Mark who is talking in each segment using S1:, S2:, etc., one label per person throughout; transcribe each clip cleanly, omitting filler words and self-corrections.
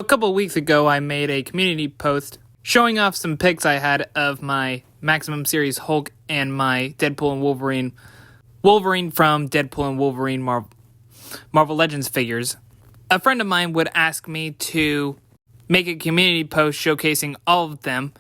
S1: couple of weeks ago, I made a community post showing off some pics I had of my Maximum Series Hulk and my Deadpool and Wolverine from Deadpool and Wolverine Marvel Legends figures. A friend of mine would ask me to make a community post showcasing all of them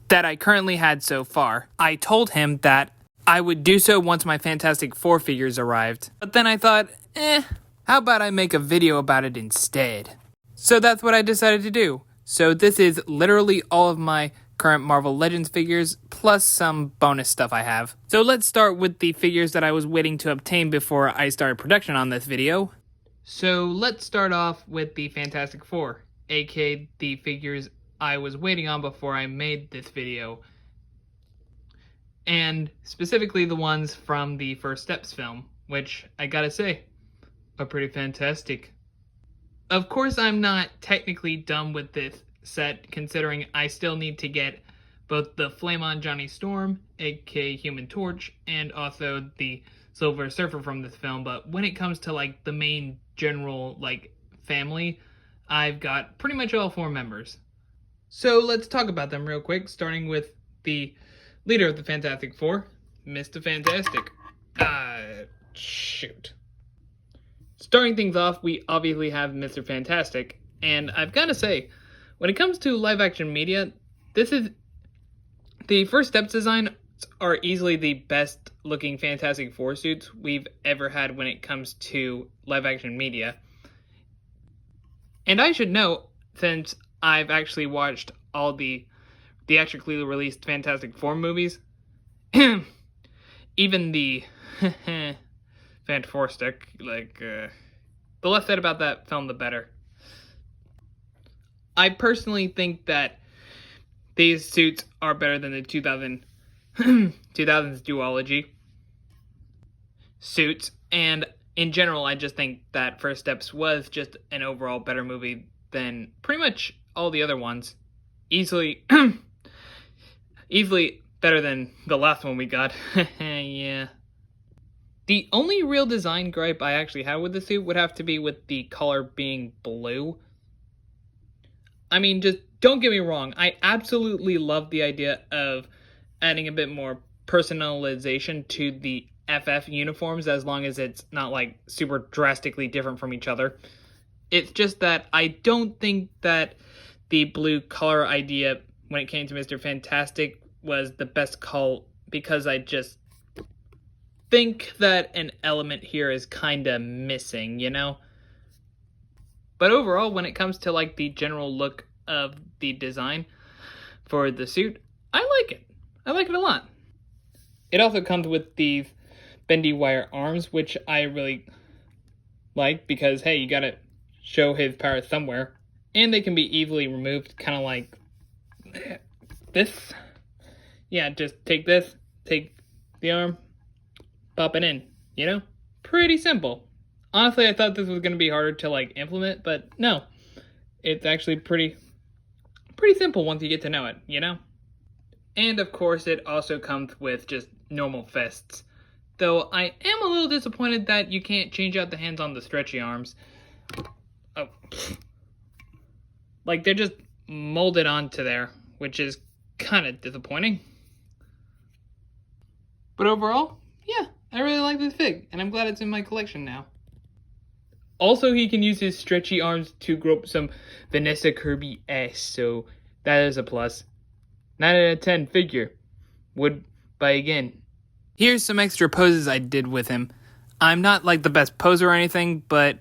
S1: that I currently had so far. I told him that I would do so once my Fantastic Four figures arrived. But then I thought, how about I make a video about it instead? So that's what I decided to do. So this is literally all of my current Marvel Legends figures, plus some bonus stuff I have. So let's start with the figures that I was waiting to obtain before I started production on this video. So let's start off with the Fantastic Four, aka the figures I was waiting on before I made this video. And specifically the ones from the First Steps film, which I gotta say, are pretty fantastic. Of course, I'm not technically done with this set, considering I still need to get both the Flame On Johnny Storm, aka Human Torch, and also the Silver Surfer from this film, but when it comes to like the main general family, I've got pretty much all four members. So let's talk about them real quick, starting with the leader of the Fantastic Four, Mr. Fantastic. Shoot. Starting things off, we obviously have Mr. Fantastic, and I've got to say, when it comes to live-action media, the First Steps designs are easily the best-looking Fantastic Four suits we've ever had when it comes to live-action media. And I should note, since I've actually watched all the theatrically released Fantastic Four movies, even the Fantastic, the less said about that film, the better. I personally think that these suits are better than the 2000s duology suits, and in general, I just think that First Steps was just an overall better movie than pretty much all the other ones. Easily better than the last one we got. Yeah. The only real design gripe I actually had with the suit would have to be with the color being blue. I mean, just don't get me wrong, I absolutely love the idea of adding a bit more personalization to the FF uniforms, as long as it's not super drastically different from each other. It's just that I don't think that the blue color idea when it came to Mr. Fantastic was the best call, because I just think that an element here is kind of missing, you know? But overall, when it comes to the general look of the design for the suit, I like it. I like it a lot. It also comes with these bendy wire arms, which I really like, because hey, you gotta show his power somewhere. And they can be easily removed, kind of like this. Yeah, just take this, take the arm, pop it in, you know? Pretty simple. Honestly, I thought this was going to be harder to implement, but no. It's actually pretty simple once you get to know it, you know? And of course, it also comes with just normal fists. Though I am a little disappointed that you can't change out the hands on the stretchy arms. Oh. They're just molded onto there, which is kind of disappointing. But overall, yeah, I really like this fig, and I'm glad it's in my collection now. Also, he can use his stretchy arms to grope some Vanessa Kirby ass, so that is a plus. 9 out of 10 figure. Would buy again. Here's some extra poses I did with him. I'm not the best poser or anything, but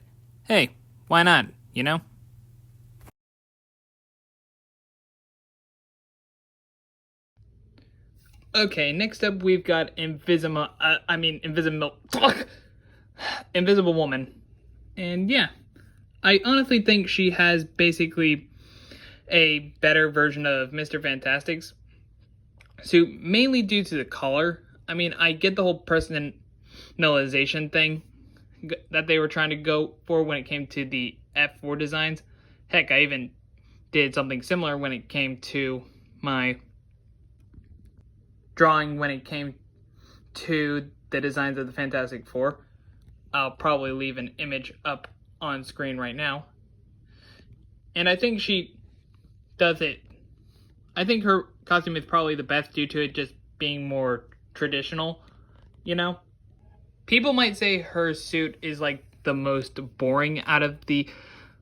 S1: hey, why not, you know? Okay, next up we've got Invisible Woman. And yeah, I honestly think she has basically a better version of Mr. Fantastic's suit, mainly due to the color. I mean, I get the whole personalization thing that they were trying to go for when it came to the F4 designs. Heck, I even did something similar when it came to my drawing when it came to the designs of the Fantastic Four. I'll probably leave an image up on screen right now. And I think she does it. I think her costume is probably the best due to it just being more traditional, you know? People might say her suit is like the most boring out of the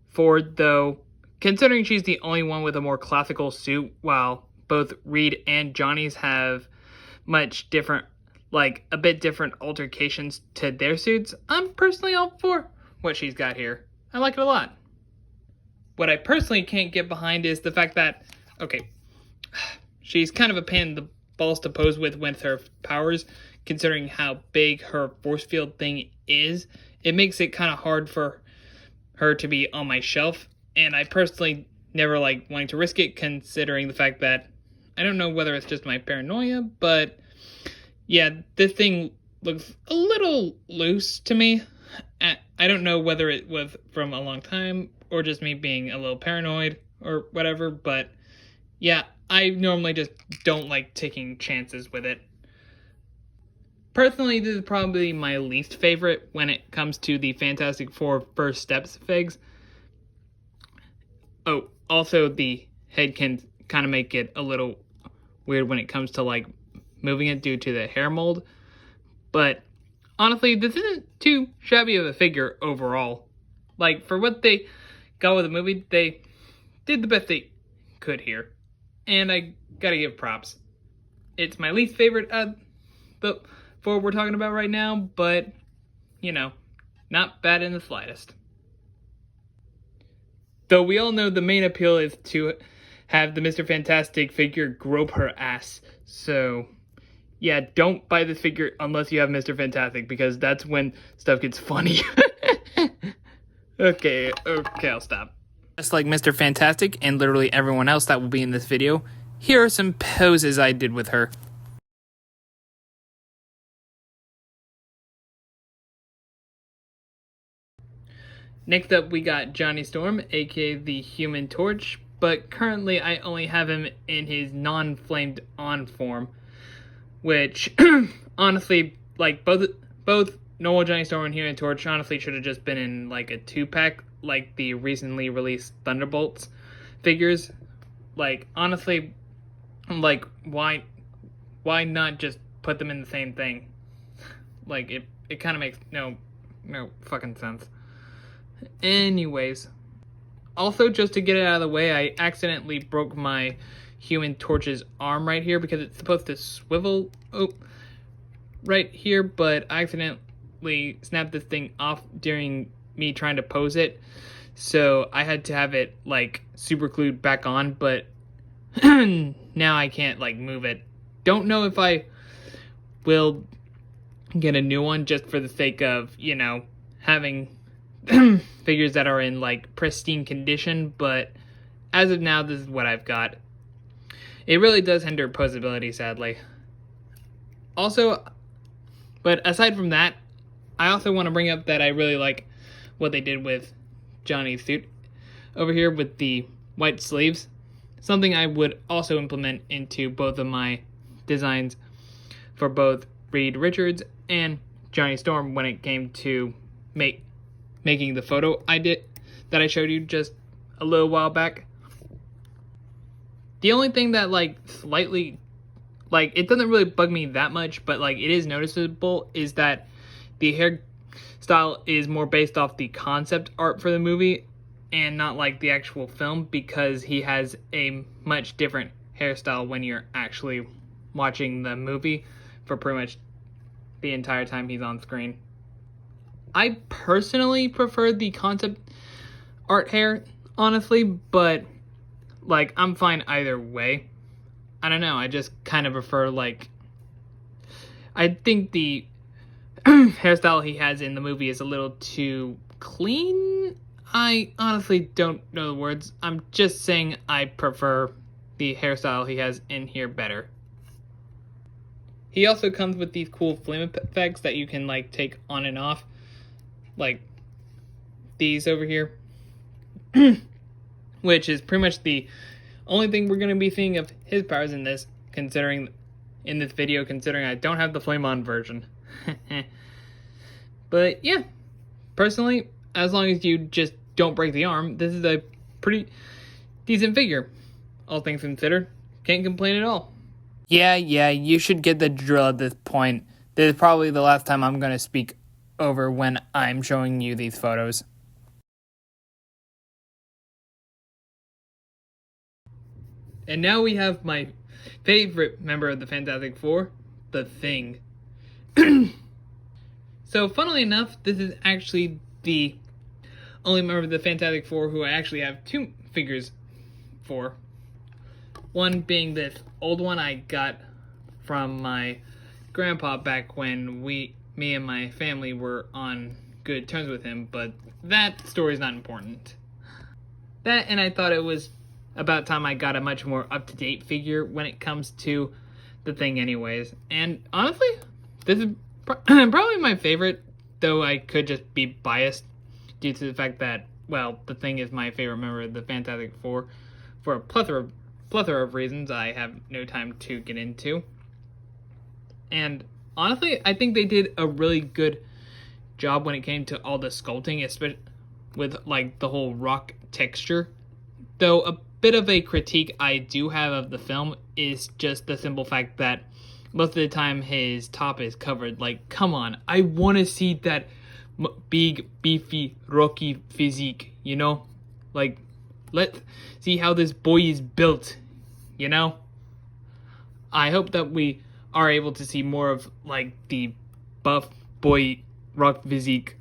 S1: four, though, considering she's the only one with a more classical suit, while both Reed and Johnny's have much different, like a bit different altercations to their suits. I'm personally all for what she's got here. I like it a lot. What I personally can't get behind is the fact that, okay, she's kind of a pain in the balls to pose with her powers, considering how big her force field thing is. It makes it kind of hard for her to be on my shelf, and I personally never like wanting to risk it, considering the fact that I don't know whether it's just my paranoia, but yeah, this thing looks a little loose to me. I don't know whether it was from a long time or just me being a little paranoid or whatever, but yeah, I normally just don't like taking chances with it. Personally, this is probably my least favorite when it comes to the Fantastic Four First Steps figs. Oh, also the head can kind of make it a little weird when it comes to like moving it due to the hair mold. But honestly, this isn't too shabby of a figure overall. Like, for what they got with the movie, they did the best they could here. And I gotta give props. It's my least favorite of the four we're talking about right now, but, you know, not bad in the slightest. Though we all know the main appeal is to have the Mr. Fantastic figure grope her ass. So, yeah, don't buy this figure unless you have Mr. Fantastic, because that's when stuff gets funny. Okay, I'll stop. Just like Mr. Fantastic and literally everyone else that will be in this video, here are some poses I did with her. Next up, we got Johnny Storm, aka the Human Torch, but currently I only have him in his non-flamed on form, which honestly, like both normal Johnny Storm and Human Torch honestly should have just been in like a 2-pack, like the recently released Thunderbolts figures. Like, honestly, like, why not just put them in the same thing? Like, it kind of makes no fucking sense. Anyways, also, just to get it out of the way, I accidentally broke my Human Torch's arm right here because it's supposed to swivel right here, but I accidentally snapped this thing off during me trying to pose it, so I had to have it like super glued back on, but now I can't like move it. Don't know if I will get a new one just for the sake of, you know, having figures that are in like pristine condition, but as of now, this is what I've got. It really does hinder posability, sadly. Also, but aside from that, I also want to bring up that I really like what they did with Johnny's suit over here with the white sleeves. Something I would also implement into both of my designs for both Reed Richards and Johnny Storm when it came to making the photo that I showed you just a little while back. The only thing that like slightly, like, it doesn't really bug me that much, but like it is noticeable, is that the hairstyle is more based off the concept art for the movie and not like the actual film, because he has a much different hairstyle when you're actually watching the movie for pretty much the entire time he's on screen. I personally prefer the concept art hair, honestly, but like I'm fine either way. I don't know, I just kind of prefer, like, I think the hairstyle he has in the movie is a little too clean. I honestly don't know the words. I'm just saying I prefer the hairstyle he has in here better. He also comes with these cool flame effects that you can like take on and off, like these over here, which is pretty much the only thing we're going to be seeing of his powers in this video, considering I don't have the flame on version. But yeah, personally, as long as you just don't break the arm, this is a pretty decent figure, all things considered. Can't complain at all. Yeah, you should get the drill at this point. This is probably the last time I'm going to speak over when I'm showing you these photos. And now we have my favorite member of the Fantastic Four, the Thing. So, funnily enough, this is actually the only member of the Fantastic Four who I actually have two figures for. One being this old one I got from my grandpa back when me and my family were on good terms with him, but that story's not important. That, and I thought it was about time I got a much more up-to-date figure when it comes to the Thing anyways. And honestly, this is probably my favorite, though I could just be biased due to the fact that, well, the Thing is my favorite member of the Fantastic Four for a plethora of reasons I have no time to get into. And honestly, I think they did a really good job when it came to all the sculpting, especially with like the whole rock texture. Though a bit of a critique I do have of the film is just the simple fact that most of the time his top is covered. Like, come on, I want to see that big, beefy, rocky physique, you know? Like, let's see how this boy is built, you know? I hope that we are able to see more of, like, the buff boy rock physique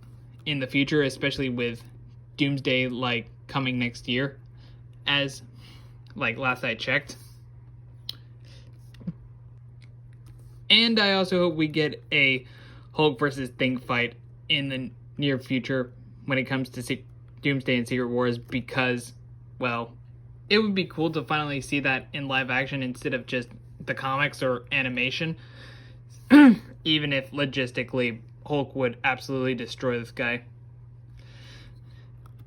S1: in the future, especially with Doomsday, like, coming next year, as, like, last I checked. And I also hope we get a Hulk versus Thing fight in the near future when it comes to Doomsday and Secret Wars, because, well, it would be cool to finally see that in live action instead of just the comics or animation. Even if logistically Hulk would absolutely destroy this guy.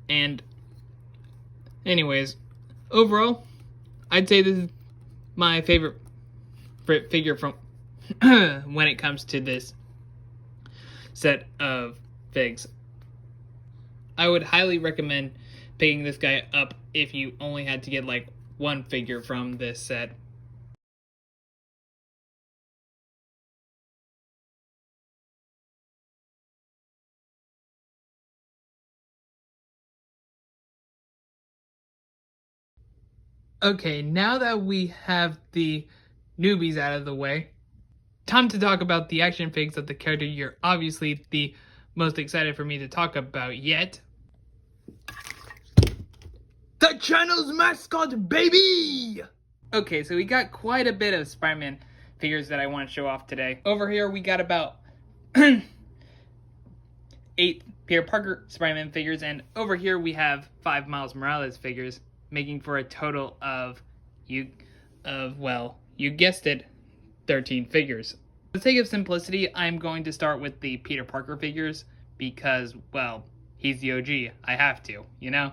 S1: And anyways, overall, I'd say this is my favorite figure from when it comes to this set of figs. I would highly recommend picking this guy up if you only had to get like one figure from this set. Okay, now that we have the newbies out of the way, time to talk about the action figs of the character you're obviously the most excited for me to talk about yet. The channel's mascot, baby! Okay, so we got quite a bit of Spider-Man figures that I want to show off today. Over here we got about 8 Peter Parker Spider-Man figures, and over here we have 5 Miles Morales figures, making for a total of, well, you guessed it, 13 figures. For the sake of simplicity, I'm going to start with the Peter Parker figures because, well, he's the OG. I have to, you know?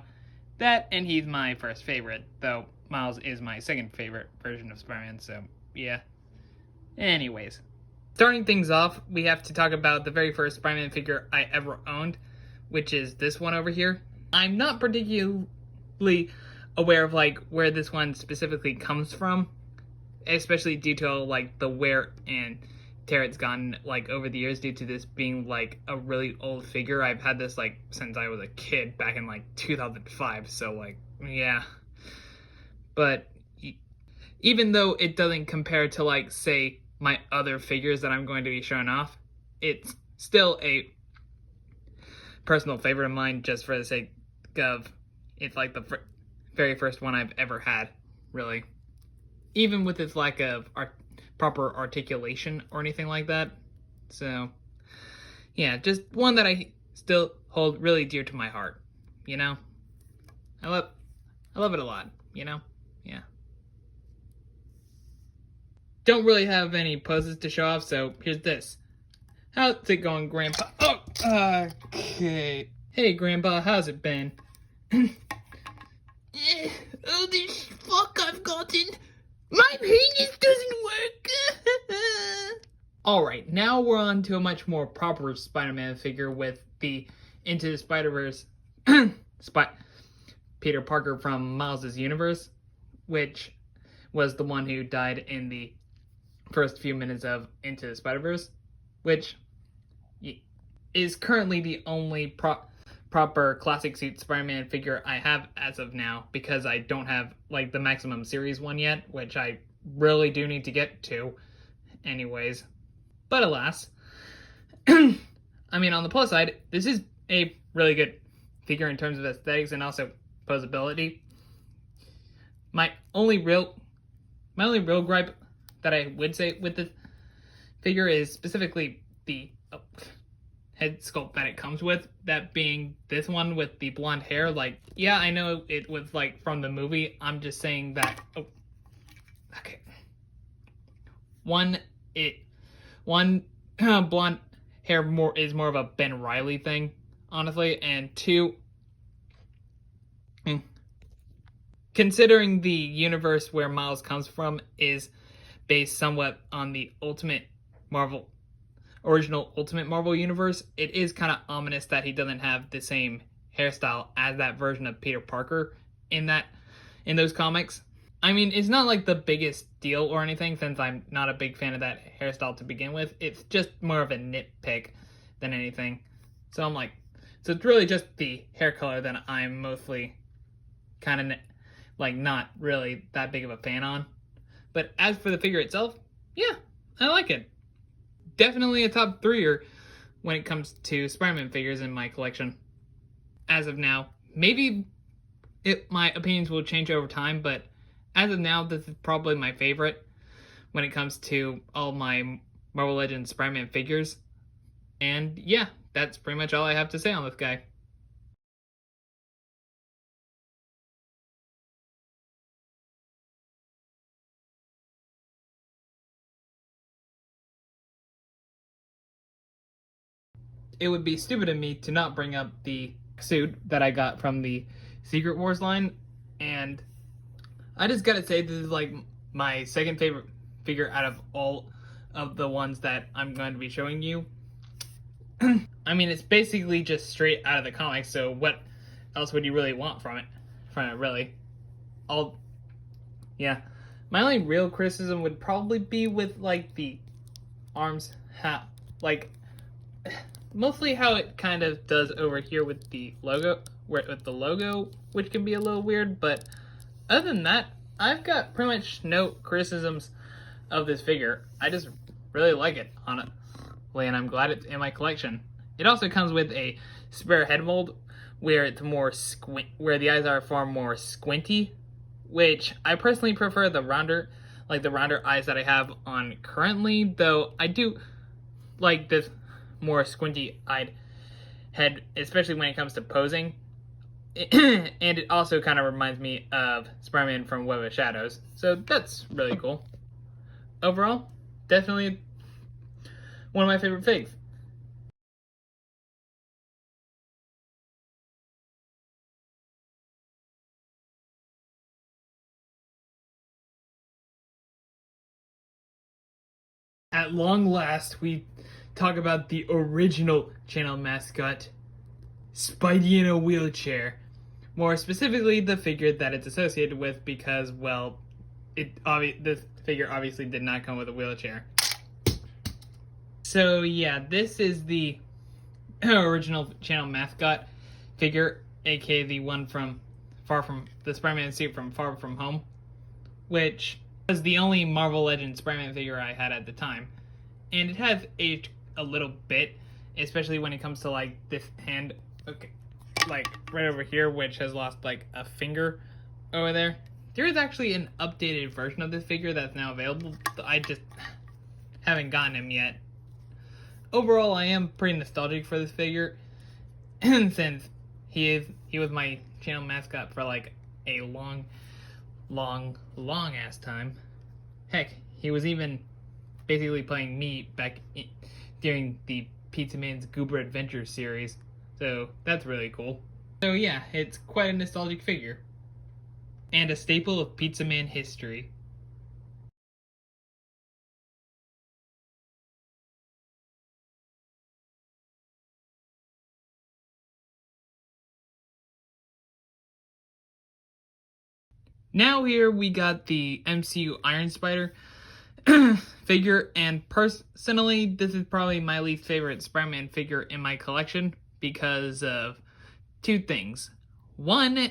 S1: That, and he's my first favorite, though Miles is my second favorite version of Spider-Man, so yeah. Anyways, starting things off, we have to talk about the very first Spider-Man figure I ever owned, which is this one over here. I'm not particularly aware of like where this one specifically comes from, especially due to like the wear and tear it's gotten like over the years due to this being like a really old figure. I've had this like since I was a kid back in like 2005, so like yeah. But even though it doesn't compare to like say my other figures that I'm going to be showing off, it's still a personal favorite of mine just for the sake of it's like the very first one I've ever had, really. Even with its lack of proper articulation or anything like that. So, yeah, just one that I still hold really dear to my heart, you know? I love it a lot, you know? Yeah. Don't really have any poses to show off, so here's this. How's it going, Grandpa? Oh, okay. Hey, Grandpa, how's it been? Oh, this fuck I've gotten. My penis doesn't work. Alright, now we're on to a much more proper Spider-Man figure with the Into the Spider-Verse Peter Parker from Miles' universe, which was the one who died in the first few minutes of Into the Spider-Verse, which is currently the only proper classic suit Spider-Man figure I have as of now, because I don't have like the Maximum Series one yet, which I really do need to get to anyways. But alas, I mean, on the plus side, this is a really good figure in terms of aesthetics and also posability. My only real gripe that I would say with the figure is specifically the head sculpt that it comes with, that being this one with the blonde hair. Like, yeah, I know it was like from the movie. I'm just saying that. Oh, okay. One blonde hair is more of a Ben Reilly thing, honestly, and two, considering the universe where Miles comes from is based somewhat on the original Ultimate Marvel universe, it is kind of ominous that he doesn't have the same hairstyle as that version of Peter Parker in those comics. I mean, it's not like the biggest deal or anything, since I'm not a big fan of that hairstyle to begin with. It's just more of a nitpick than anything. So I'm like, so it's really just the hair color that I'm mostly kind of like not really that big of a fan on. But as for the figure itself, yeah, I like it. Definitely a top 3er when it comes to Spider-Man figures in my collection as of now. Maybe my opinions will change over time, but as of now, this is probably my favorite when it comes to all my Marvel Legends Spider-Man figures. And yeah, that's pretty much all I have to say on this guy. It would be stupid of me to not bring up the suit that I got from the Secret Wars line, and I just gotta say, this is like my second favorite figure out of all of the ones that I'm going to be showing you. I mean, it's basically just straight out of the comics, so what else would you really want from it? Really. Yeah. My only real criticism would probably be with, like, the arms, like, mostly how it kind of does over here with the logo, which can be a little weird, but other than that, I've got pretty much no criticisms of this figure. I just really like it, honestly, and I'm glad it's in my collection. It also comes with a spare head mold where it's more where the eyes are far more squinty, which I personally prefer the rounder eyes that I have on currently, though I do like this more squinty-eyed head, especially when it comes to posing. And it also kind of reminds me of Spider-Man from Web of Shadows, so that's really cool. Overall, definitely one of my favorite figs. At long last, we talk about the original channel mascot, Spidey in a wheelchair. More specifically, the figure that it's associated with, because, well, this figure obviously did not come with a wheelchair. So yeah, this is the original channel mascot figure, aka the one from the Spider-Man suit from Far From Home, which was the only Marvel Legends Spider-Man figure I had at the time. And it has aged a little bit, especially when it comes to like this hand, okay, like right over here, which has lost like a finger over there. There is actually an updated version of this figure that's now available. I just haven't gotten him yet. Overall, I am pretty nostalgic for this figure, since he was my channel mascot for like a long ass time. Heck, he was even basically playing me during the PIZZAMAN's Goober Adventure series, so that's really cool. So yeah, it's quite a nostalgic figure, and a staple of PIZZAMAN history. Now here we got the MCU Iron Spider figure, and personally, this is probably my least favorite Spider-Man figure in my collection because of two things. One,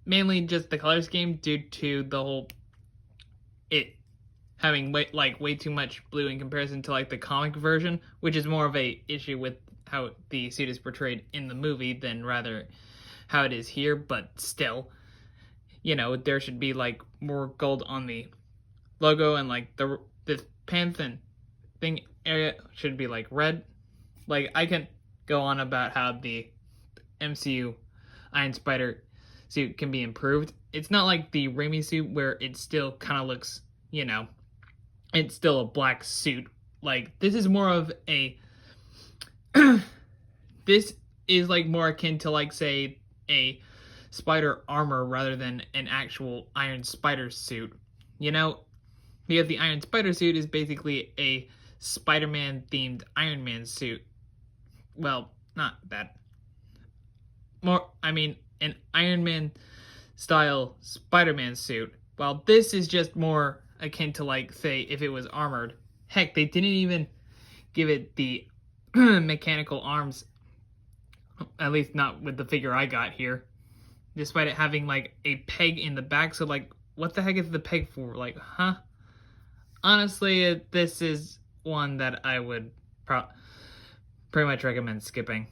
S1: mainly just the color scheme due to the whole it having way too much blue in comparison to like the comic version, which is more of a issue with how the suit is portrayed in the movie than rather how it is here. But still, there should be like more gold on the logo, and like this pants and thing area should be like red. Like, I can go on about how the MCU Iron Spider suit can be improved. It's not like the Raimi suit where it still kind of looks, it's still a black suit. Like, this is more of a this is like more akin to like, say, a spider armor rather than an actual Iron Spider suit, because the Iron Spider suit is basically a Spider-Man themed Iron Man suit. Well, not that. An Iron Man style Spider-Man suit. While this is just more akin to, like, say, if it was armored. Heck, they didn't even give it the mechanical arms, at least not with the figure I got here, despite it having, like, a peg in the back. So, like, what the heck is the peg for? Like, huh? Honestly, this is one that I would pretty much recommend skipping.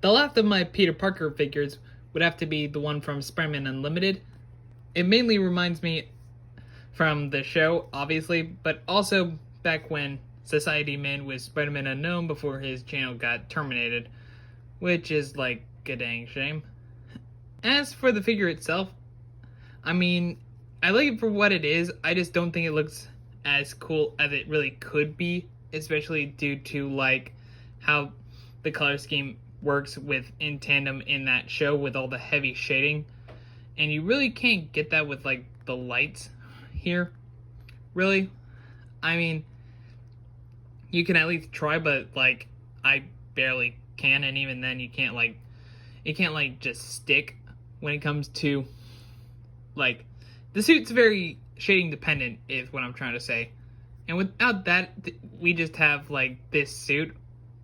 S1: The last of my Peter Parker figures would have to be the one from Spider-Man Unlimited. It mainly reminds me from the show, obviously, but also back when Society Man was Spider-Man Unknown before his channel got terminated, which is like a dang shame. As for the figure itself, I like it for what it is. I just don't think it looks as cool as it really could be, especially due to like how the color scheme works in tandem in that show with all the heavy shading, and you really can't get that with like the lights here, really. You can at least try, but like I barely can, and even then it can't just stick when it comes to like the suit's very shading dependent is what I'm trying to say. And without that, we just have like this suit,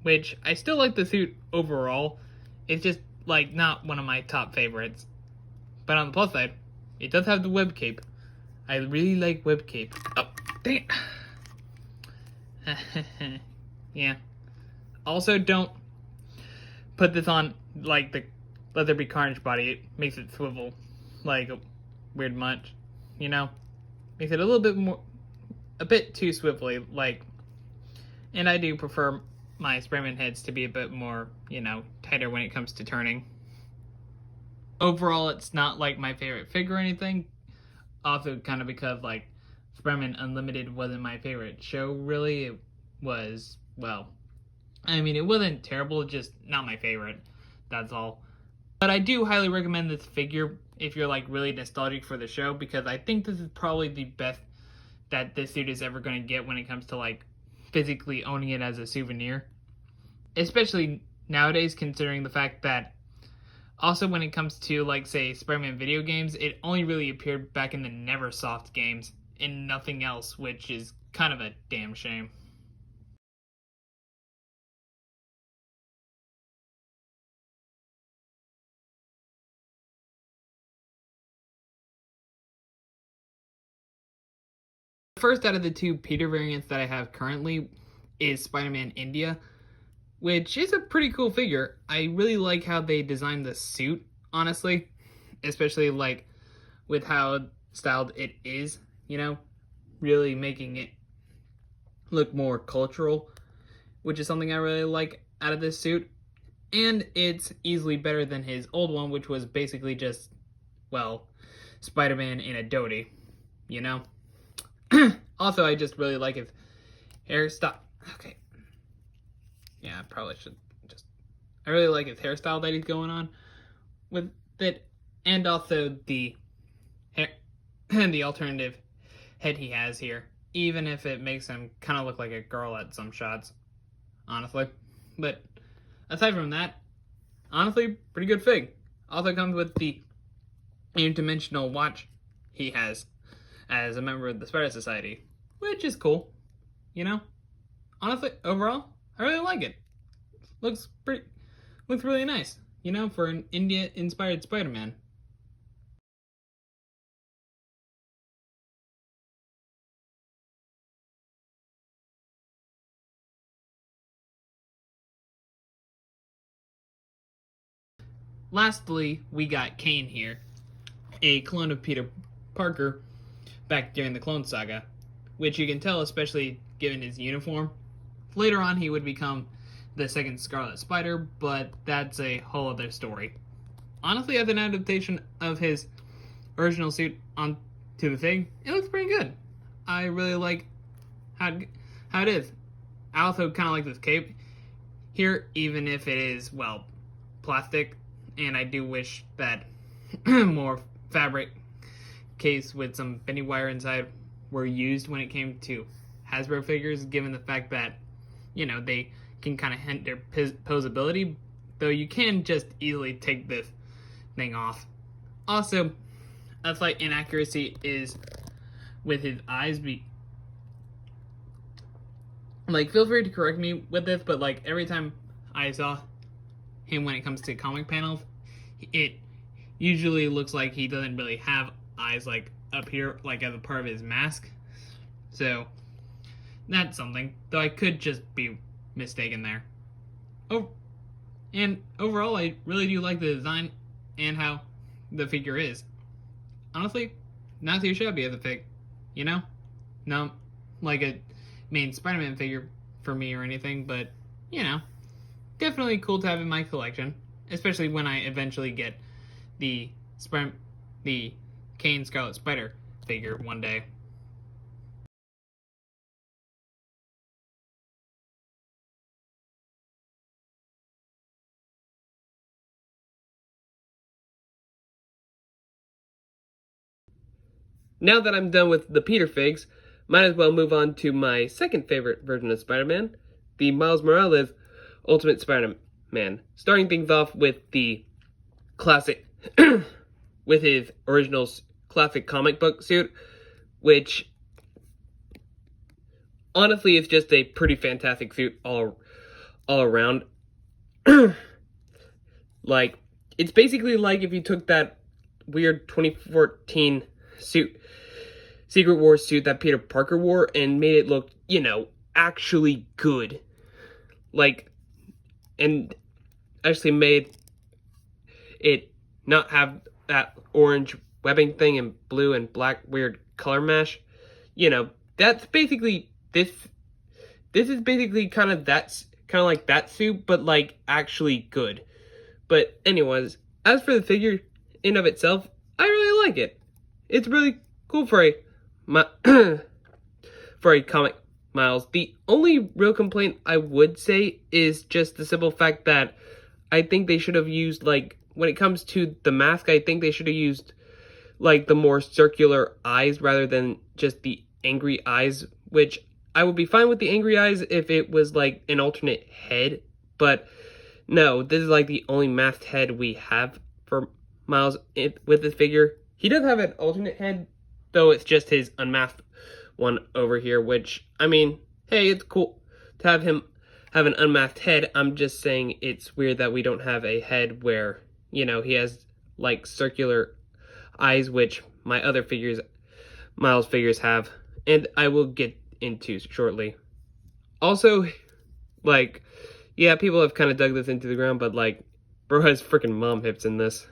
S1: which I still like the suit overall. It's just like not one of my top favorites. But on the plus side, it does have the web cape. I really like web cape. Oh, dang it. Yeah. Also, don't put this on like the Let There Be Carnage body. It makes it swivel like a weird much, Makes it a bit too swivelly, like. And I do prefer my Spider-Man heads to be a bit more, tighter when it comes to turning. Overall, it's not like my favorite figure or anything. Also, kind of because like Spider-Man Unlimited wasn't my favorite show, really. It was, it wasn't terrible, just not my favorite. That's all. But I do highly recommend this figure if you're like really nostalgic for the show, because I think this is probably the best that this suit is ever going to get when it comes to like physically owning it as a souvenir. Especially nowadays, considering the fact that also when it comes to like, say, Spider-Man video games, it only really appeared back in the Neversoft games and nothing else, which is kind of a damn shame. The first out of the two Peter variants that I have currently is Spider-Man India, which is a pretty cool figure. I really like how they designed the suit, honestly, especially like with how styled it is, really making it look more cultural, which is something I really like out of this suit. And it's easily better than his old one, which was basically just, Spider-Man in a dhoti, Also, I just really like his hairstyle. Okay. Yeah, I probably should I really like his hairstyle that he's going on with it, and also the hair and the alternative head he has here. even if it makes him kind of look like a girl at some shots, honestly. But aside from that, honestly, pretty good fig. Also comes with the interdimensional watch he has as a member of the Spider Society, which is cool, you know? Honestly, overall, I really like it. Looks really nice, you know, for an India-inspired Spider-Man. Lastly, we got Kane here, a clone of Peter Parker back during the Clone Saga, which you can tell especially given his uniform. Later on, he would become the second Scarlet Spider, but that's a whole other story. Honestly, as an adaptation of his original suit onto the Fig, it looks pretty good. I really like how it is. I also kind of like this cape here, even if it is, well, plastic, and I do wish that more fabric case with some bendy wire inside were used when it came to Hasbro figures, given the fact that, you know, they can kind of hint their posability, though you can just easily take this thing off. Also, a slight inaccuracy is with his eyes. Like, feel free to correct me with this, but like every time I saw him when it comes to comic panels, it usually looks like he doesn't really have eyes like up here, like as a part of his mask. So that's something, though I could just be mistaken there. Oh, and overall, I really do like the design and how the figure is. Honestly, not too shabby as a fig, you know? Not like a main Spider-Man figure for me or anything, but, you know, definitely cool to have in my collection, especially when I eventually get the Kane Scarlet Spider figure one day.
S2: Now that I'm done with the Peter figs, might as well move on to my second favorite version of Spider-Man, the Miles Morales Ultimate Spider-Man. Starting things off with the classic, with his original classic comic book suit, which honestly is just a pretty fantastic suit all around. Like, it's basically like if you took that weird 2014 Secret Wars suit that Peter Parker wore and made it look, you know, actually good. Like, and actually made it not have that orange webbing thing and blue and black weird color mesh. You know, that's basically this is basically kind of like that suit, but like actually good. But anyways, as for the figure in of itself, I really like it. It's really cool for a comic Miles. The only real complaint I would say is just the simple fact that I think they should have used, like, when it comes to the mask, I think they should have used, like, the more circular eyes rather than just the angry eyes, which I would be fine with the angry eyes if it was, like, an alternate head, but no, this is, like, the only masked head we have for Miles with this figure. He does have an alternate head, though it's just his unmasked one over here, which, I mean, hey, it's cool to have him have an unmasked head. I'm just saying it's weird that we don't have a head where, you know, he has, like, circular eyes, which my other figures, Miles figures, have, and I will get into shortly. Also, like, yeah, people have kind of dug this into the ground, but, like, bro has freaking mom hips in this.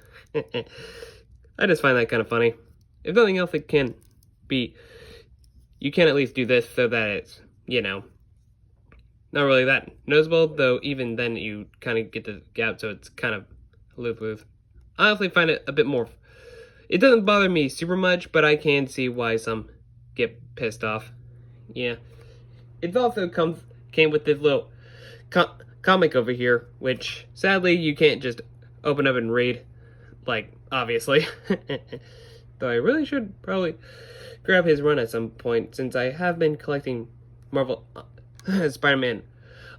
S2: I just find that kind of funny. If nothing else, it can be, you can at least do this so that it's, you know, not really that noticeable, though even then you kind of get the gap, so it's kind of lose-lose. I honestly find it a bit more, it doesn't bother me super much, but I can see why some get pissed off. Yeah. It also came with this little comic over here, which sadly you can't just open up and read, like, obviously. Though I really should probably grab his run at some point, since I have been collecting Marvel Spider-Man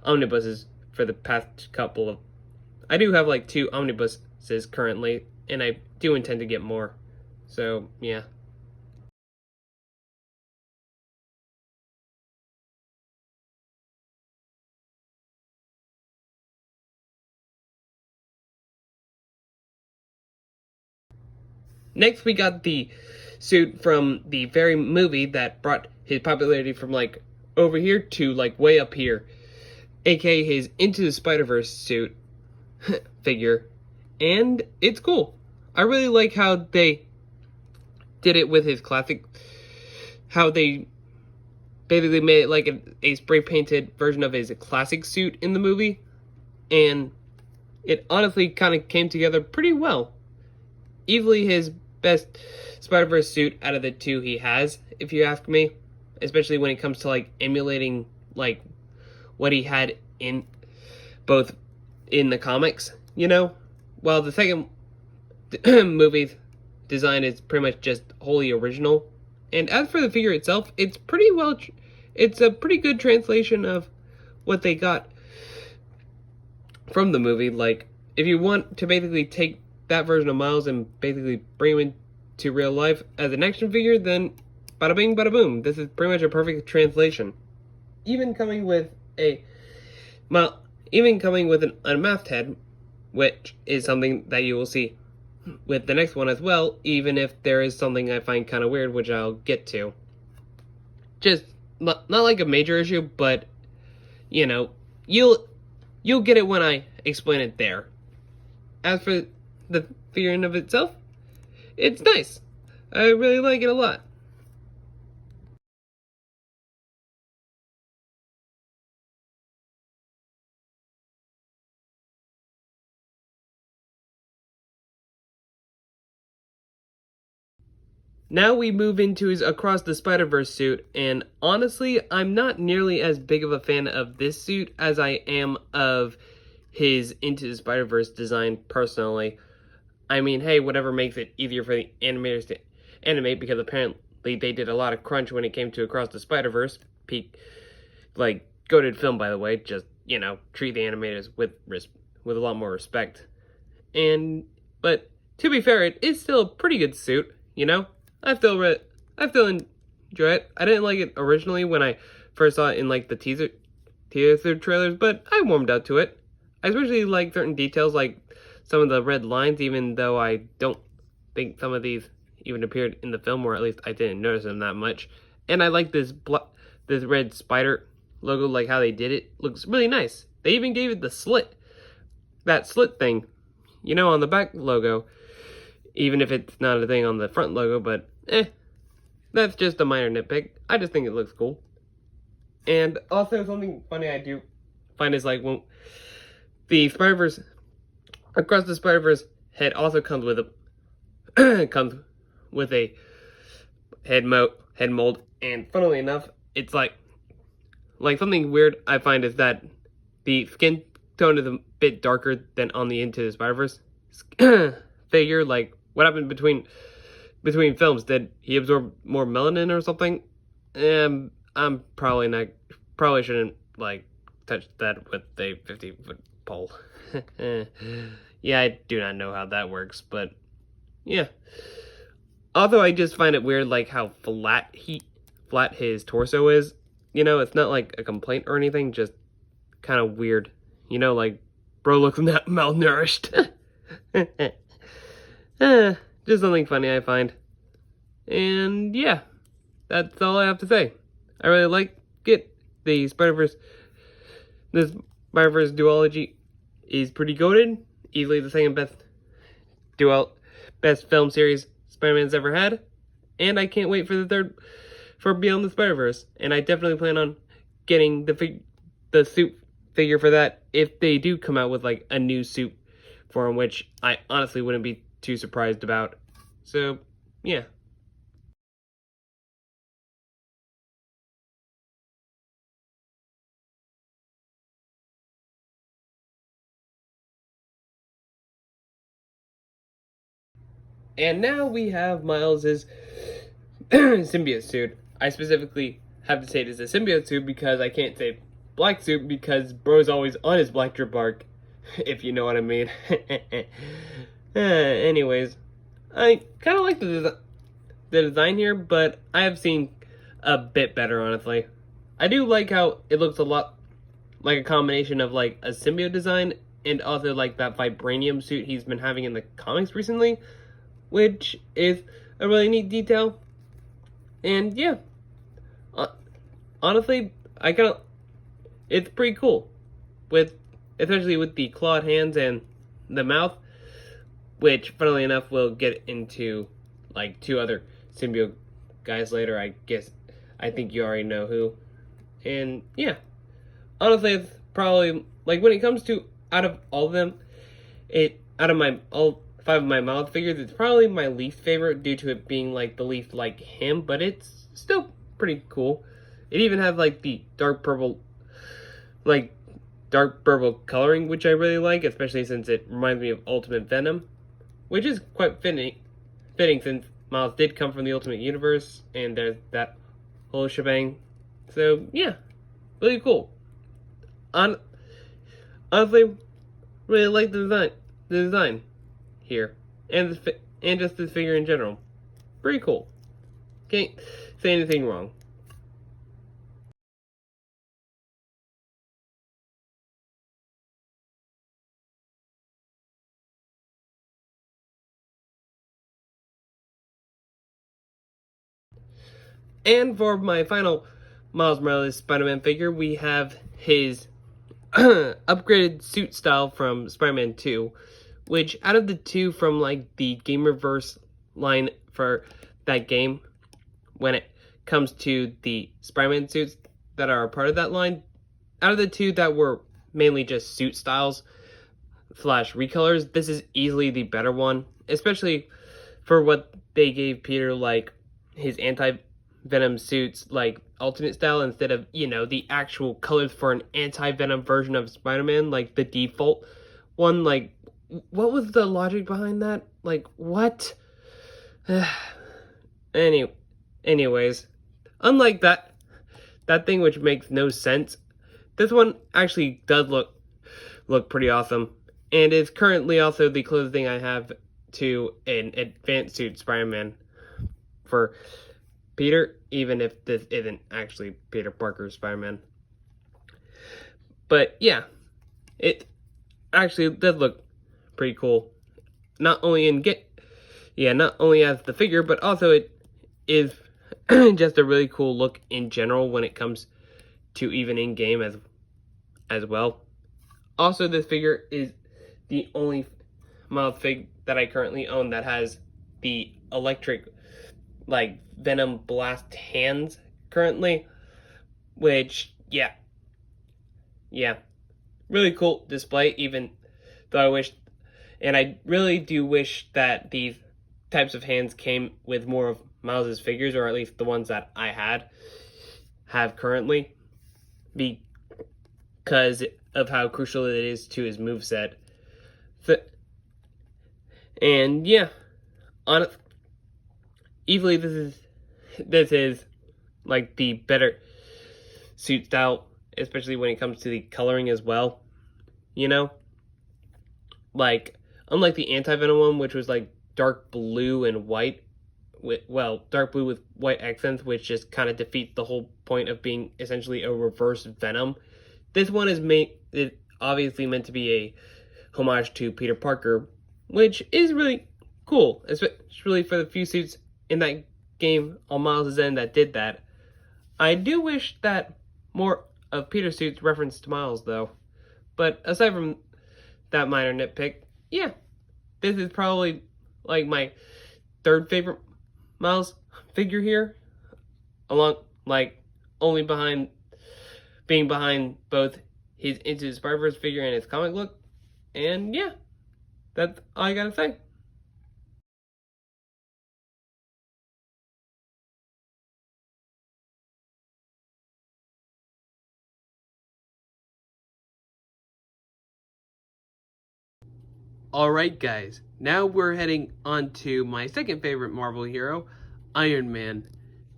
S2: omnibuses for the past couple of... I do have like 2 omnibuses currently, and I do intend to get more. So, yeah. Next, we got the suit from the very movie that brought his popularity from like over here to like way up here, aka his Into the Spider-Verse suit figure, and it's cool. I really like how they did it with his classic, how they basically made it like a spray painted version of his classic suit in the movie, and it honestly kind of came together pretty well. Easily his best Spider-Verse suit out of the 2 he has, if you ask me, especially when it comes to like emulating like what he had in both in the comics, you know. While the second movie's design is pretty much just wholly original, and as for the figure itself, it's pretty well. It's a pretty good translation of what they got from the movie. Like, if you want to basically take that version of Miles and basically bring him into real life as an action figure, then bada bing, bada boom. This is pretty much a perfect translation. Even coming with an unmasked head, which is something that you will see with the next one as well, even if there is something I find kind of weird, which I'll get to. Just not like a major issue, but you know, you'll get it when I explain it there. As for the figure in of itself, it's nice. I really like it a lot. Now we move into his Across the Spider-Verse suit, and honestly, I'm not nearly as big of a fan of this suit as I am of his Into the Spider-Verse design personally. I mean, hey, whatever makes it easier for the animators to animate, because apparently they did a lot of crunch when it came to Across the Spider-Verse. Like, goated film, by the way. Just, you know, treat the animators with a lot more respect. But to be fair, it is still a pretty good suit, you know? I still enjoy it. I didn't like it originally when I first saw it in like the teaser trailers, but I warmed up to it. I especially like certain details, like some of the red lines, even though I don't think some of these even appeared in the film, or at least I didn't notice them that much. And I like this red spider logo, like how they did it. Looks really nice. They even gave it that slit thing, you know, on the back logo, even if it's not a thing on the front logo, but that's just a minor nitpick. I just think it looks cool. And also, something funny I do find is like when the Spider-Verse Across the Spider-Verse head also comes with a head mold, and funnily enough, it's like something weird I find is that the skin tone is a bit darker than on the Into the Spider-Verse figure. Like, what happened between films? Did he absorb more melanin or something? I'm probably shouldn't like touch that with a 50-foot pole. Yeah, I do not know how that works, but yeah. Although I just find it weird, like how flat his torso is. You know, it's not like a complaint or anything, just kind of weird. You know, like, bro looks malnourished. Just something funny I find. And yeah, that's all I have to say. I really like it. The Spider-Verse, this Spider-Verse duology is pretty goated. Easily the second best film series Spider-Man's ever had. And I can't wait for the third, for Beyond the Spider-Verse. And I definitely plan on getting the suit figure for that if they do come out with like a new suit for him, which I honestly wouldn't be too surprised about. So, yeah. And now we have Miles's symbiote suit. I specifically have to say it is a symbiote suit because I can't say black suit because bro's always on his black drip arc, if you know what I mean. Anyways, I kind of like the design here, but I have seen a bit better, honestly. I do like how it looks a lot like a combination of like a symbiote design and also like that vibranium suit he's been having in the comics recently, which is a really neat detail. And yeah, honestly, it's pretty cool, with especially with the clawed hands and the mouth, which funnily enough we'll get into like two other symbiote guys later. I think you already know who. And yeah, honestly, it's probably like when it comes to out of all of them, out of my all five of my Miles figures, it's probably my least favorite due to it being like the least like him, but it's still pretty cool. It even has like the dark purple coloring, which I really like, especially since it reminds me of Ultimate Venom, which is quite fitting since Miles did come from the Ultimate Universe, and there's that whole shebang. So yeah, really cool. Honestly, really like the design here, and just this figure in general. Pretty cool. Can't say anything wrong. And for my final Miles Morales Spider-Man figure, we have his upgraded suit style from Spider-Man 2, which out of the two from like the Gamerverse line for that game, when it comes to the Spider-Man suits that are a part of that line, out of the two that were mainly just suit styles / recolors, this is easily the better one, especially for what they gave Peter, like his anti-venom suits, like alternate style, instead of, the actual colors for an anti-venom version of Spider-Man, like the default one. Like, what was the logic behind that? Like, what? Anyways, unlike that thing which makes no sense, this one actually does look pretty awesome, and is currently also the closest thing I have to an advanced suit Spider-Man for Peter, even if this isn't actually Peter Parker's Spider-Man. But yeah, it actually does look pretty cool. Not only not only as the figure, but also it is just a really cool look in general when it comes to even in game as well. Also, this figure is the only Miles fig that I currently own that has the electric like Venom blast hands currently, which yeah, really cool display. Even though I really do wish that these types of hands came with more of Miles's figures, or at least the ones that I have currently, because of how crucial it is to his moveset. And yeah, easily this is like the better suit style, especially when it comes to the coloring as well. Like, unlike the anti-venom one, which was like dark blue and white, dark blue with white accents, which just kind of defeats the whole point of being essentially a reverse Venom. This one is obviously meant to be a homage to Peter Parker, which is really cool, especially for the few suits in that game on Miles' end that did that. I do wish that more of Peter's suits referenced Miles, though. But aside from that minor nitpick, yeah, this is probably like my third favorite Miles figure here, along like only being behind both his Into the Spider-Verse figure and his comic look. And yeah, that's all I gotta say. Alright guys, now we're heading on to my second favorite Marvel hero. Iron Man,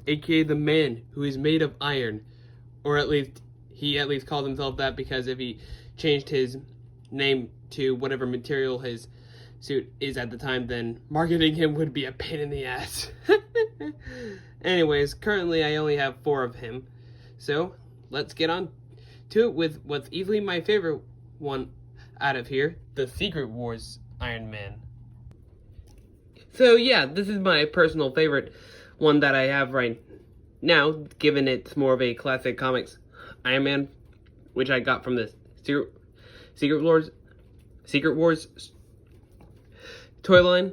S2: aka the man who is made of iron, or at least he at least called himself that, because if he changed his name to whatever material his suit is at the time, then marketing him would be a pain in the ass. Anyways, currently I only have 4 of him, so let's get on to it with what's easily my favorite one out of here, the Secret Wars Iron Man. So yeah, this is my personal favorite one that I have right now, given it's more of a classic comics Iron Man, which I got from the Secret Wars toy line,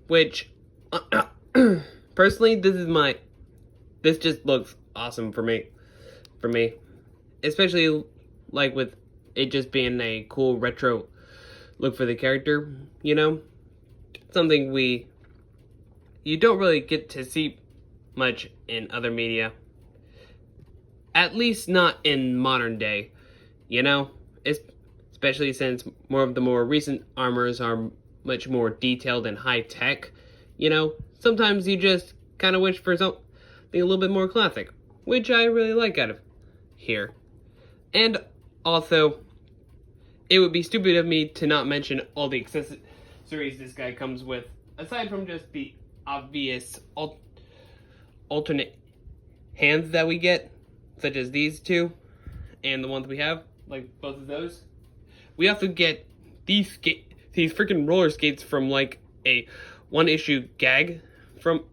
S2: which personally this just looks awesome for me, especially like with it just being a cool retro look for the character, you know, something you don't really get to see much in other media, at least not in modern day, you know, especially since more of the more recent armors are much more detailed and high tech, you know. Sometimes you just kind of wish for something a little bit more classic, which I really like out of here. And also, it would be stupid of me to not mention all the accessories this guy comes with, aside from just the obvious alternate hands that we get, such as these two, and the ones we have, like both of those. We also get these freaking roller skates from like a one-issue gag from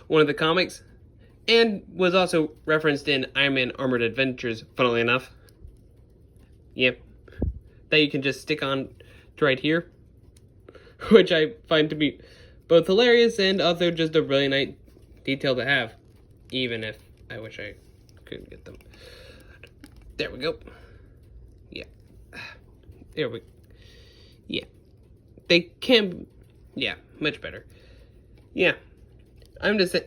S2: one of the comics, and was also referenced in Iron Man Armored Adventures, funnily enough. Yep. That you can just stick on to right here, which I find to be both hilarious and also just a really nice detail to have, even if I wish I could get them. There we go. Yeah. There we go. Yeah. They can, yeah, much better. Yeah. I'm just saying,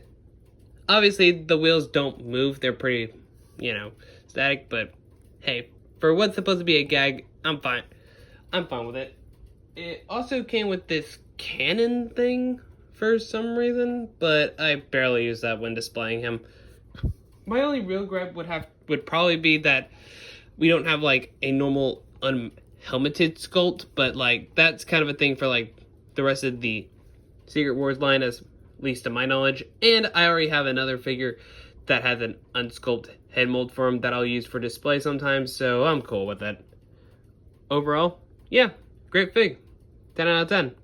S2: obviously the wheels don't move, they're pretty, you know, static, but hey, for what's supposed to be a gag, I'm fine with it. It also came with this cannon thing for some reason, but I barely use that when displaying him. My only real gripe would probably be that we don't have like a normal unhelmeted sculpt, but like that's kind of a thing for like the rest of the Secret Wars line, as least to my knowledge. And I already have another figure that has an unsculpted head mold for him that I'll use for display sometimes, so I'm cool with that. Overall, yeah, great fig. 10 out of 10.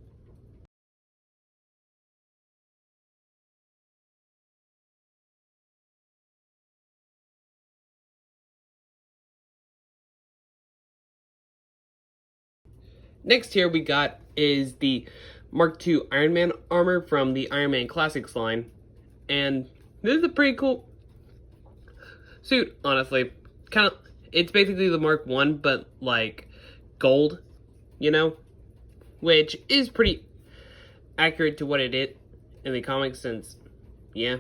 S2: Next here we got is the Mark II Iron Man armor from the Iron Man Classics line. And this is a pretty cool suit, honestly. It's basically the Mark I, but like gold, you know? Which is pretty accurate to what it is in the comics, since, yeah.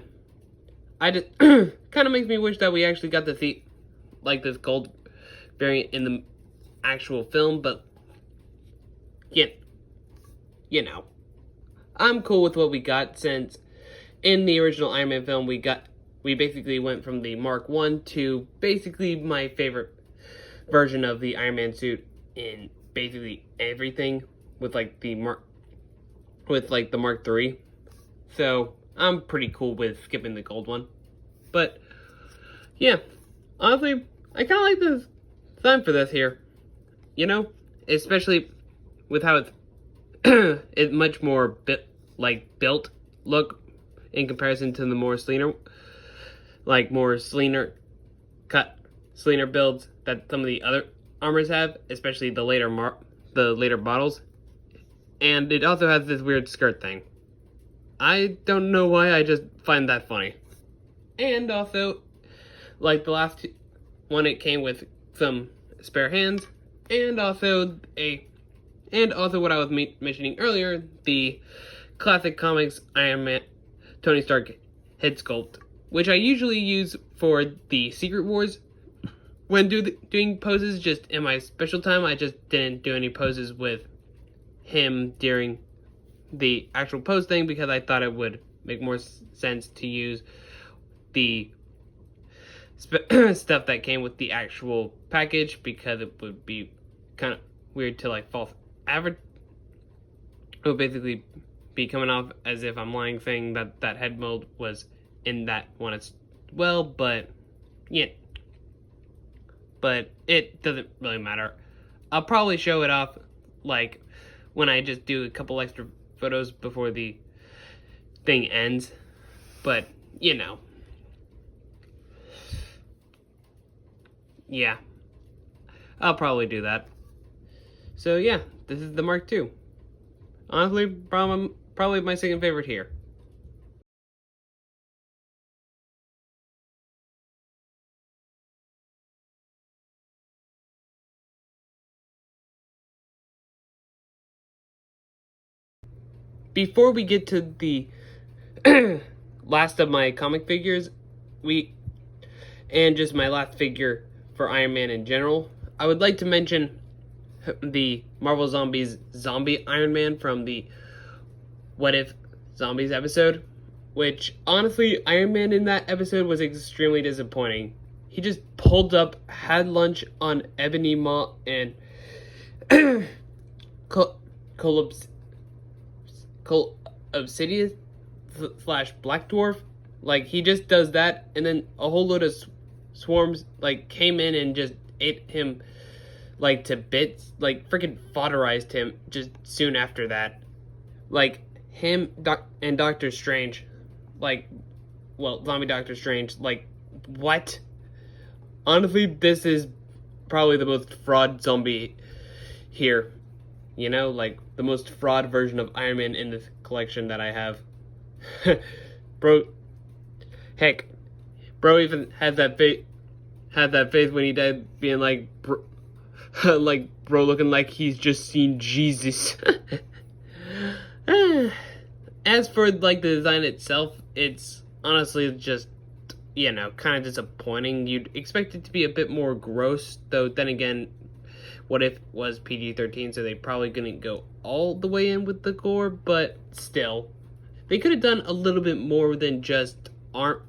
S2: I just, kind of makes me wish that we actually got to see, like, this gold variant in the actual film, but, yeah, you know. I'm cool with what we got, since in the original Iron Man film, we basically went from the Mark I to basically my favorite version of the Iron Man suit in basically everything, with like the Mark III. So I'm pretty cool with skipping the gold one. But yeah, honestly, I kind of like the design for this here, you know, especially with how it's much more built look in comparison to the more sleeker builds that some of the other armors have, especially the later models. And it also has this weird skirt thing. I don't know why, I just find that funny. And also, like the last one, it came with some spare hands, and also what I was mentioning earlier, the classic comics Iron Man Tony Stark head sculpt, which I usually use for the Secret Wars when doing poses. Just in my special time, I just didn't do any poses with him during the actual pose thing because I thought it would make more sense to use the stuff that came with the actual package, because it would be kind of weird to like false advert. It would basically be coming off as if I'm lying, saying that that head mold was in that one as well, but yeah, but it doesn't really matter. I'll probably show it off like when I just do a couple extra photos before the thing ends, but you know. Yeah, I'll probably do that. So yeah, this is the Mark II. Honestly, probably my second favorite here. Before we get to the last of my comic figures, and just my last figure for Iron Man in general, I would like to mention the Marvel Zombies zombie Iron Man from the What If Zombies episode, which honestly, Iron Man in that episode was extremely disappointing. He just pulled up, had lunch on Ebony Maw and Obsidian slash Black Dwarf. Like, he just does that, and then a whole load of swarms like came in and just ate him like to bits, like freaking fodderized him just soon after that. Like him and Doctor Strange, like, well, zombie Doctor Strange, like, what? Honestly, this is probably the most fraud zombie here. You know, like the most fraud version of Iron Man in this collection that I have. Bro, heck, bro even had that face when he died, being like, bro, like bro looking like he's just seen Jesus. As for like the design itself, it's honestly just, you know, kind of disappointing. You'd expect it to be a bit more gross, though then again, What If was PG-13, so they probably couldn't go all the way in with the gore, but still, they could have done a little bit more than just arm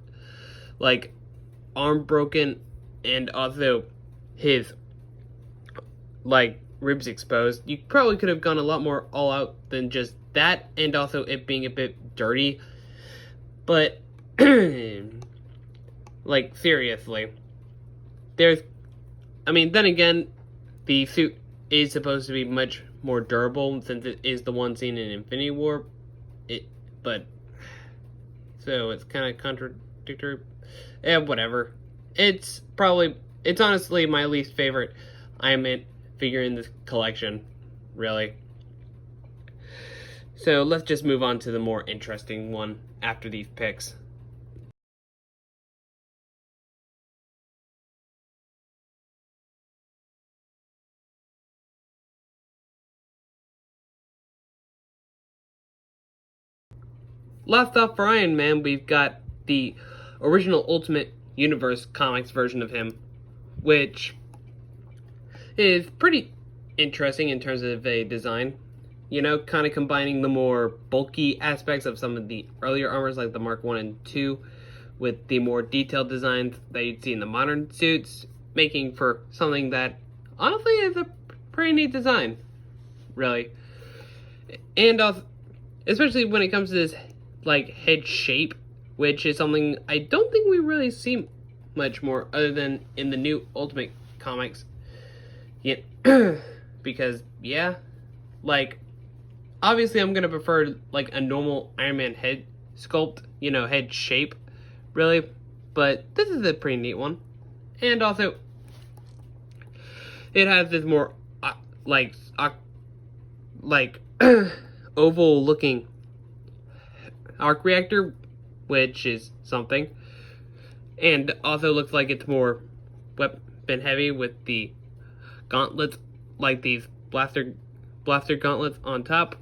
S2: broken and also his like ribs exposed. You probably could have gone a lot more all out than just that, and also it being a bit dirty. But like, seriously, then again, the suit is supposed to be much more durable since it is the one seen in Infinity War. So it's kind of contradictory. Whatever. It's honestly my least favorite Iron Man figure in this collection, really. So let's just move on to the more interesting one after these picks. Last off for Iron Man, we've got the original Ultimate Universe comics version of him, which is pretty interesting in terms of a design. You know, kind of combining the more bulky aspects of some of the earlier armors like the Mark 1 and 2 with the more detailed designs that you'd see in the modern suits, making for something that honestly is a pretty neat design, really. And especially when it comes to this like head shape, which is something I don't think we really see much more other than in the new Ultimate comics. Yeah, because yeah, like, obviously I'm gonna prefer like a normal Iron Man head sculpt, you know, head shape, really. But this is a pretty neat one, and also it has this more oval looking arc reactor, which is something, and also looks like it's more weapon heavy with the gauntlets, like these blaster gauntlets on top,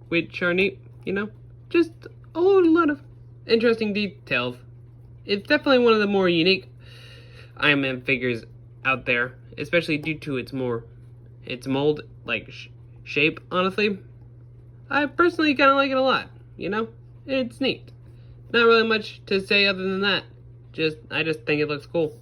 S2: which are neat. You know, just a whole lot of interesting details. It's definitely one of the more unique Iron Man figures out there, especially due to its mold like shape, honestly. I personally kind of like it a lot, you know? It's neat. Not really much to say other than that. I just think it looks cool.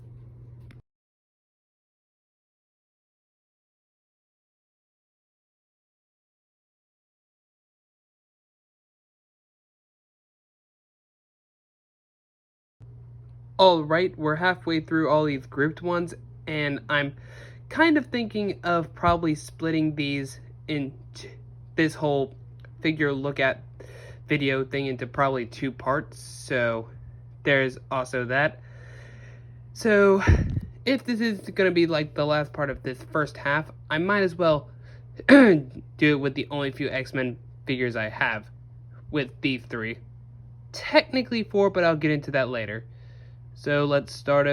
S2: Alright, we're halfway through all these grouped ones, and I'm kind of thinking of probably splitting these into this whole figure look at video thing into probably 2 parts, so there's also that. So if this is going to be like the last part of this first half, I might as well do it with the only few X-Men figures I have, with these 3. Technically 4, but I'll get into that later. So let's start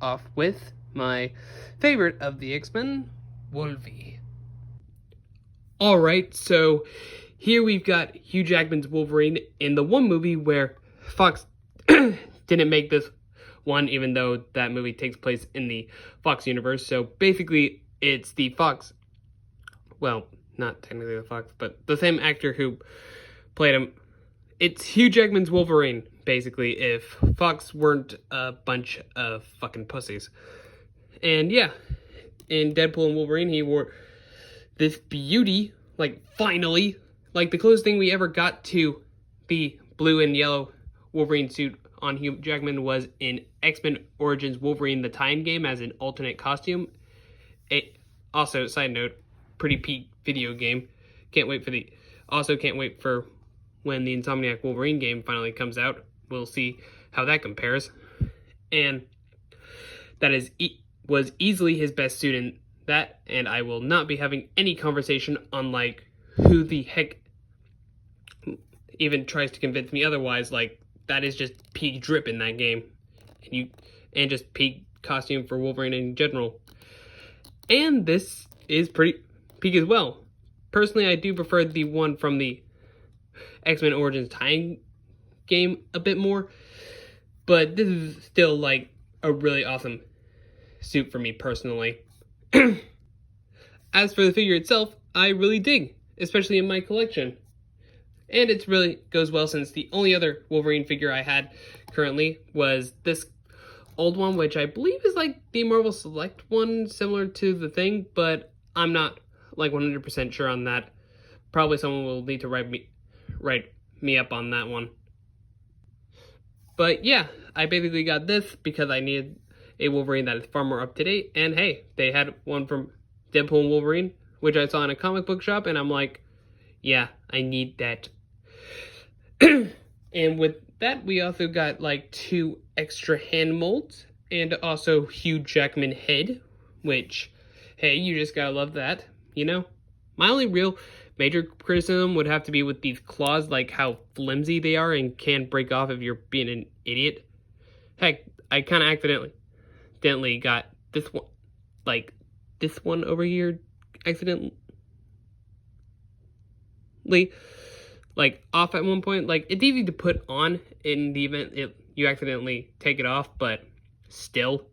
S2: off with my favorite of the X-Men, Wolvie. Alright, so here we've got Hugh Jackman's Wolverine in the one movie where Fox didn't make this one, even though that movie takes place in the Fox universe. So basically, it's the Fox, well, not technically the Fox, but the same actor who played him. It's Hugh Jackman's Wolverine, basically, if Fox weren't a bunch of fucking pussies. And yeah, in Deadpool and Wolverine, he wore this beauty, like, finally, like the closest thing we ever got to the blue and yellow Wolverine suit on Hugh Jackman was in X-Men Origins Wolverine the Time game as an alternate costume. Also, side note, pretty peak video game. Can't wait for when the Insomniac Wolverine game finally comes out. We'll see how that compares. And that was easily his best suit in that, and I will not be having any conversation on, like, who the heck even tries to convince me otherwise. Like, that is just peak drip in that game. And just peak costume for Wolverine in general. And this is pretty peak as well. Personally, I do prefer the one from the X-Men Origins Time game a bit more, but this is still, like, a really awesome suit for me personally. As for the figure itself, I really dig, especially in my collection. And it really goes well since the only other Wolverine figure I had currently was this old one, which I believe is like the Marvel Select one, similar to the Thing, but I'm not like 100% sure on that. Probably someone will need to write me up on that one. But yeah, I basically got this because I needed a Wolverine that is far more up to date. And hey, they had one from Deadpool and Wolverine, which I saw in a comic book shop, and I'm like, yeah, I need that. And with that, we also got like 2 extra hand molds and also Hugh Jackman head, which, hey, you just gotta love that, you know? My only real major criticism would have to be with these claws, like how flimsy they are and can break off if you're being an idiot. Heck, I kind of accidentally got this one over here accidentally, like, off at one point. Like, it's easy to put on in the event you accidentally take it off, but still,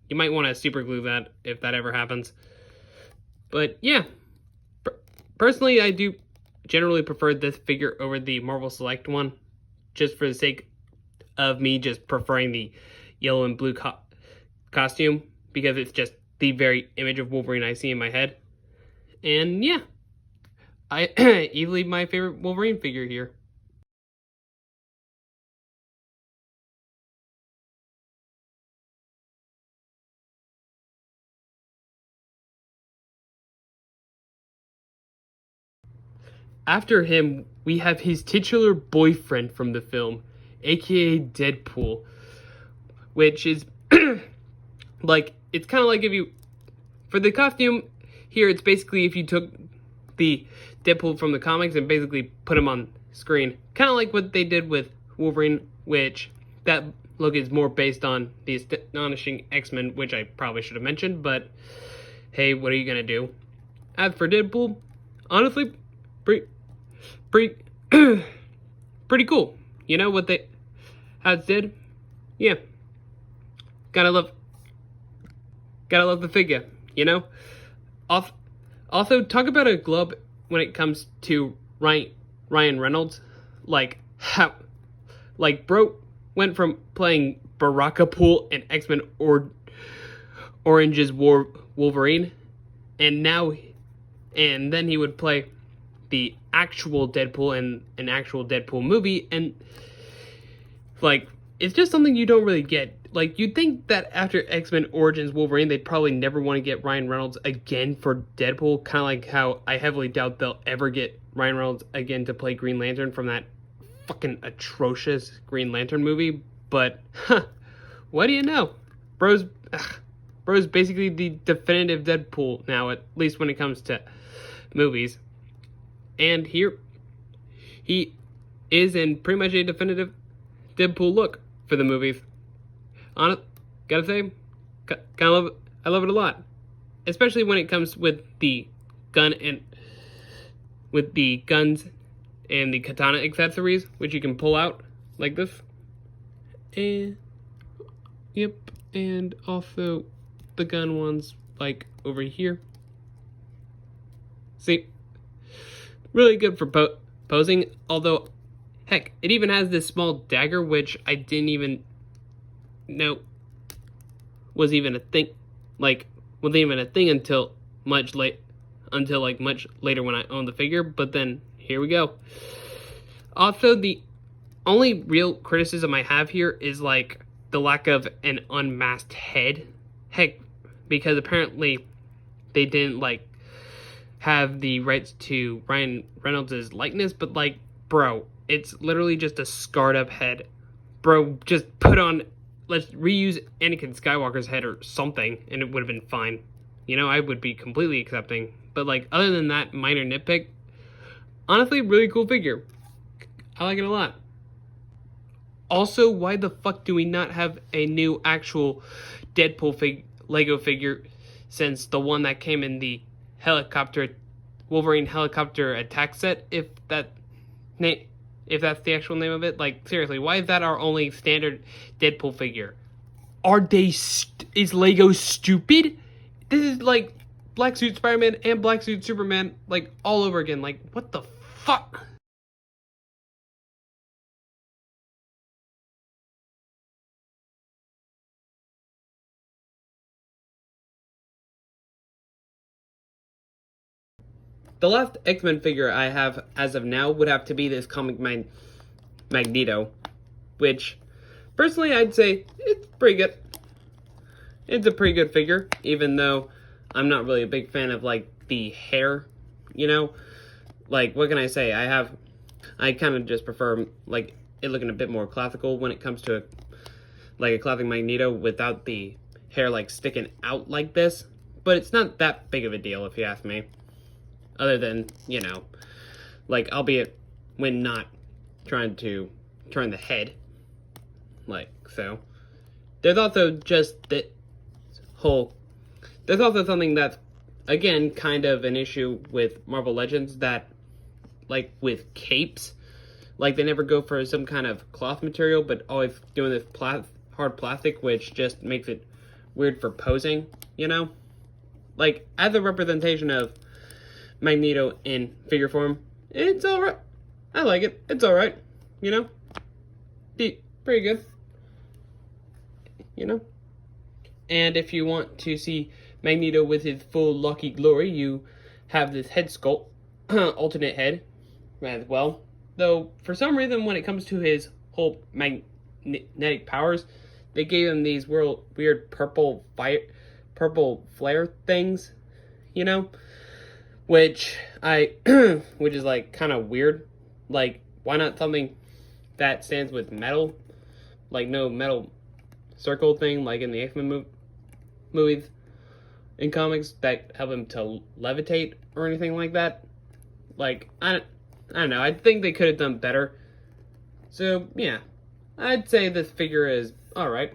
S2: you might want to super glue that if that ever happens. But yeah, personally, I do generally prefer this figure over the Marvel Select one, just for the sake of me just preferring the yellow and blue costume, because it's just the very image of Wolverine I see in my head. And yeah, easily my favorite Wolverine figure here. After him, we have his titular boyfriend from the film, aka Deadpool, which is like, it's kind of like if you, for the costume here, it's basically if you took the Deadpool from the comics and basically put him on screen. Kind of like what they did with Wolverine, which that look is more based on the Astonishing X-Men, which I probably should have mentioned, but hey, what are you gonna do? As for Deadpool, honestly, pretty cool. You know what they had said? Yeah, gotta love the figure. You know, also talk about a glove when it comes to Ryan Reynolds, like how, like bro went from playing Barakapool in X-Men or Orange's Wolverine, and then he would play the actual Deadpool in an actual Deadpool movie, and like it's just something you don't really get. Like, you'd think that after X-Men Origins Wolverine, they'd probably never want to get Ryan Reynolds again for Deadpool, kind of like how I heavily doubt they'll ever get Ryan Reynolds again to play Green Lantern from that fucking atrocious Green Lantern movie. But what do you know? Bro's basically the definitive Deadpool now, at least when it comes to movies. And here, he is in pretty much a definitive Deadpool look for the movies. Gotta say, I love it a lot, especially when it comes with the guns and the katana accessories, which you can pull out like this. And yep, and also the gun ones like over here. See, really good for posing. Although, heck, it even has this small dagger, which I didn't even know was even a thing. Like, wasn't even a thing until much later when I owned the figure. But then here we go. Also, the only real criticism I have here is like the lack of an unmasked head. Heck, because apparently they didn't like have the rights to Ryan Reynolds' likeness, but like, bro, it's literally just a scarred up head. Bro, just let's reuse Anakin Skywalker's head or something, and it would have been fine. You know, I would be completely accepting. But like, other than that minor nitpick, honestly, really cool figure. I like it a lot. Also, why the fuck do we not have a new actual Deadpool Lego figure, since the one that came in the Wolverine helicopter attack set, if that's the actual name of it? Like, seriously, why is that our only standard Deadpool figure? Is Lego stupid? This is like Black Suit Spider-Man and Black Suit Superman, like, all over again. Like, what the fuck? The last X-Men figure I have as of now would have to be this comic Magneto, which, personally, I'd say it's pretty good. It's a pretty good figure, even though I'm not really a big fan of, like, the hair, you know? Like, what can I say? I kind of just prefer, like, it looking a bit more classical when it comes to, a classic Magneto without the hair, like, sticking out like this. But it's not that big of a deal, if you ask me. Other than, you know, like, albeit when not trying to turn the head, like, so. There's also something that's, again, kind of an issue with Marvel Legends, that, like, with capes, like, they never go for some kind of cloth material, but always doing this hard plastic, which just makes it weird for posing, you know? Like, as a representation of Magneto in figure form, it's alright. I like it. It's alright. You know? Pretty good. You know? And if you want to see Magneto with his full lucky glory, you have this head sculpt, alternate head, as well. Though, for some reason, when it comes to his whole magnetic powers, they gave him these weird purple flare things, you know? Which is like kind of weird. Like, why not something that stands with metal? Like, no metal circle thing like in the X-Men movies and comics that help him to levitate or anything like that. Like, I don't know. I think they could have done better. So, yeah. I'd say this figure is alright.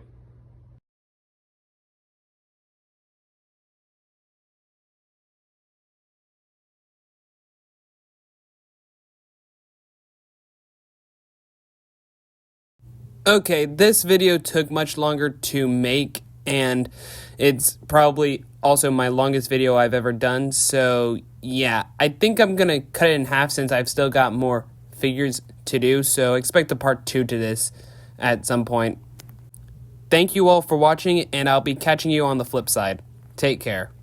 S2: Okay, this video took much longer to make, and it's probably also my longest video I've ever done. So yeah, I think I'm going to cut it in half since I've still got more figures to do. So expect a part 2 to this at some point. Thank you all for watching, and I'll be catching you on the flip side. Take care.